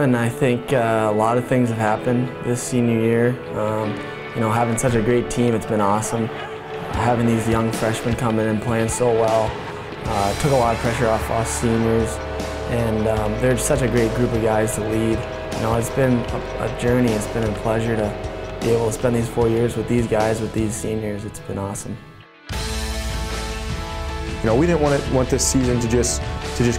and I think a lot of things have happened this senior year. You know, having such a great team, it's been awesome. Having these young freshmen come in and playing so well took a lot of pressure off us seniors, and they're such a great group of guys to lead. You know, it's been a journey. It's been a pleasure to be able to spend these 4 years with these guys, with these seniors. It's been awesome. You know, we didn't want this season to just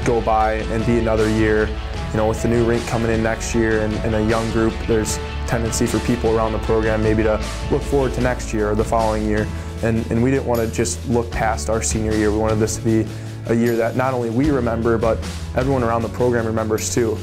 go by and be another year. You know, with the new rink coming in next year and a young group, there's tendency for people around the program maybe to look forward to next year or the following year. And we didn't want to just look past our senior year. We wanted this to be a year that not only we remember, but everyone around the program remembers too.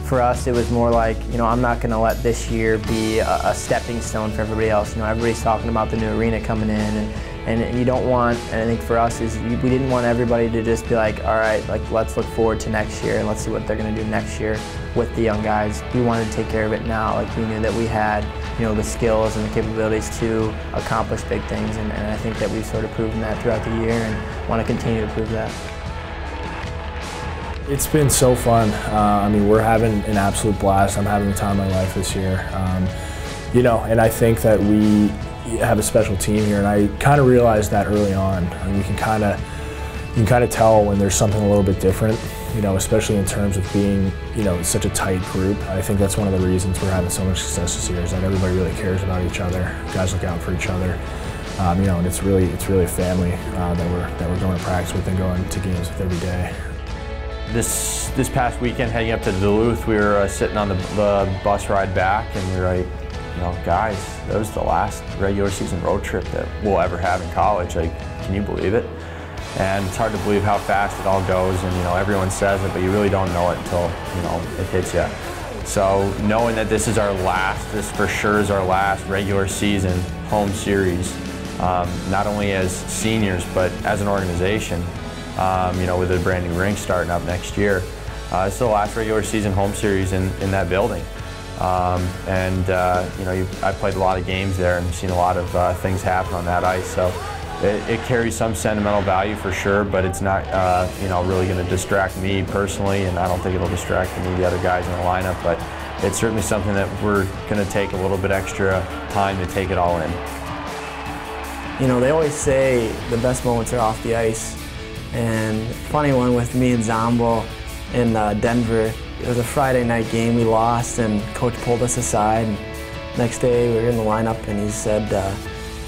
For us, it was more like, you know, I'm not going to let this year be a stepping stone for everybody else. You know, everybody's talking about the new arena coming in, and you don't want, and I think for us is we didn't want everybody to just be like, all right, like let's look forward to next year and let's see what they're going to do next year with the young guys. We wanted to take care of it now. Like we knew that we had, you know, the skills and the capabilities to accomplish big things, and I think that we've sort of proven that throughout the year and want to continue to prove that. It's been so fun. I mean, we're having an absolute blast. I'm having the time of my life this year. You know, and I think that we have a special team here, and I kind of realized that early on. And you can kind of tell when there's something a little bit different. You know, especially in terms of being, you know, such a tight group. I think that's one of the reasons we're having so much success this year is that everybody really cares about each other. Guys look out for each other. You know, and it's really a family that we're going to practice with and going to games with every day. This past weekend, heading up to Duluth, we were sitting on the bus ride back, and we were like, you know, guys, that was the last regular season road trip that we'll ever have in college. Like, can you believe it? And it's hard to believe how fast it all goes, and you know, everyone says it, but you really don't know it until, you know, it hits you. So knowing that this is our last, this for sure is our last regular season home series, not only as seniors, but as an organization. You know, with a brand new rink starting up next year. It's the last regular season home series in that building. You know, I've played a lot of games there and seen a lot of things happen on that ice. So it carries some sentimental value for sure, but it's not, you know, really going to distract me personally, and I don't think it'll distract any of the other guys in the lineup, but it's certainly something that we're going to take a little bit extra time to take it all in. You know, they always say the best moments are off the ice. And funny one with me and Zombo in Denver. It was a Friday night game. We lost, and coach pulled us aside. And next day we were in the lineup, and he said,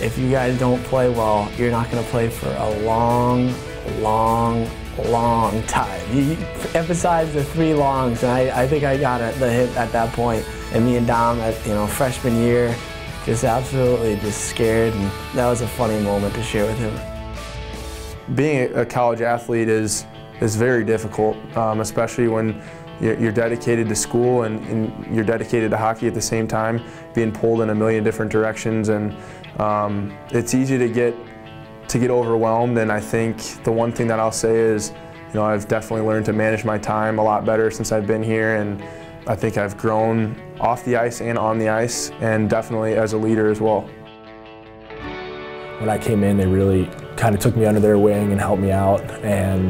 if you guys don't play well, you're not going to play for a long, long, long time. He emphasized the 3 longs, and I think I got the hit at that point. And me and Dom, at, you know, freshman year, just absolutely just scared. And that was a funny moment to share with him. Being a college athlete is very difficult, especially when you're dedicated to school and you're dedicated to hockey at the same time, being pulled in a million different directions, and it's easy to get overwhelmed. And I think the one thing that I'll say is, you know, I've definitely learned to manage my time a lot better since I've been here, and I think I've grown off the ice and on the ice, and definitely as a leader as well. When I came in, they really kind of took me under their wing and helped me out, and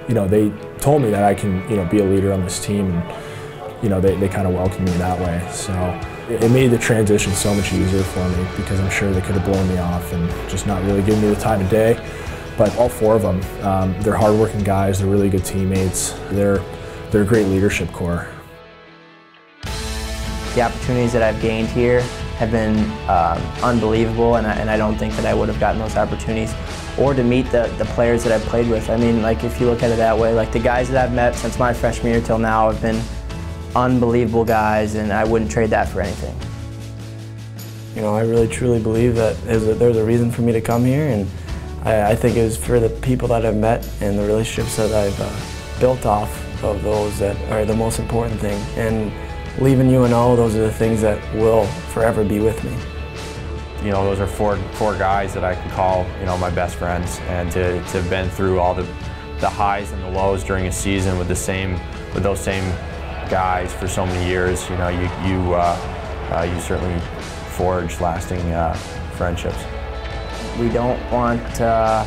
you know, they told me that I can, you know, be a leader on this team, and you know, they kind of welcomed me that way. So it made the transition so much easier for me, because I'm sure they could have blown me off and just not really given me the time of day. But all 4 of them, they're hardworking guys. They're really good teammates. They're a great leadership core. The opportunities that I've gained here have been unbelievable, and I don't think that I would have gotten those opportunities or to meet the players that I've played with. I mean, like, if you look at it that way, like the guys that I've met since my freshman year till now have been unbelievable guys, and I wouldn't trade that for anything. You know, I really truly believe that there's a reason for me to come here, and I think it was for the people that I've met and the relationships that I've built off of those that are the most important thing. And leaving UNO, those are the things that will forever be with me. You know, those are four guys that I can call, you know, my best friends, and to have been through all the highs and the lows during a season with those same guys for so many years. You know, you certainly forge lasting friendships. We don't want to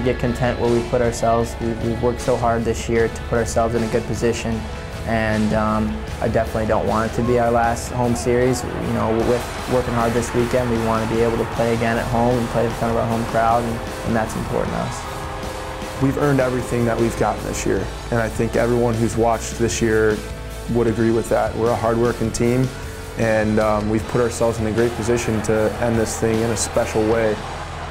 get content where we put ourselves. We've worked so hard this year to put ourselves in a good position and I definitely don't want it to be our last home series. You know, with working hard this weekend, we want to be able to play again at home and play in front of our home crowd, and that's important to us. We've earned everything that we've gotten this year, and I think everyone who's watched this year would agree with that. We're a hard-working team, and we've put ourselves in a great position to end this thing in a special way.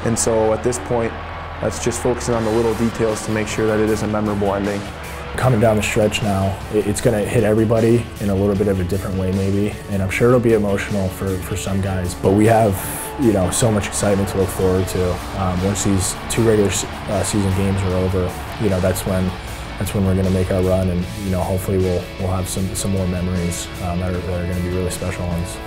And so at this point, let's just focus on the little details to make sure that it is a memorable ending. Coming down the stretch now, it's going to hit everybody in a little bit of a different way maybe, and I'm sure it'll be emotional for some guys, but we have, you know, so much excitement to look forward to. Once these 2 regular season games are over, you know, that's when we're going to make our run, and you know, hopefully we'll have some more memories that are going to be really special ones.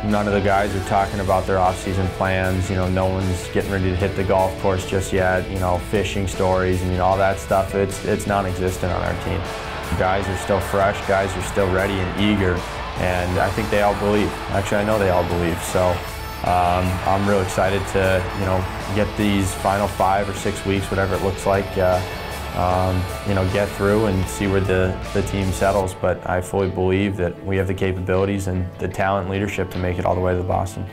None of the guys are talking about their off-season plans. You know, no one's getting ready to hit the golf course just yet. You know, fishing stories and all that stuff. It's non-existent on our team. Guys are still fresh. Guys are still ready and eager, and I think they all believe. Actually, I know they all believe. So I'm real excited to get these final 5 or 6 weeks, whatever it looks like. Get through and see where the team settles, but I fully believe that we have the capabilities and the talent and leadership to make it all the way to Boston.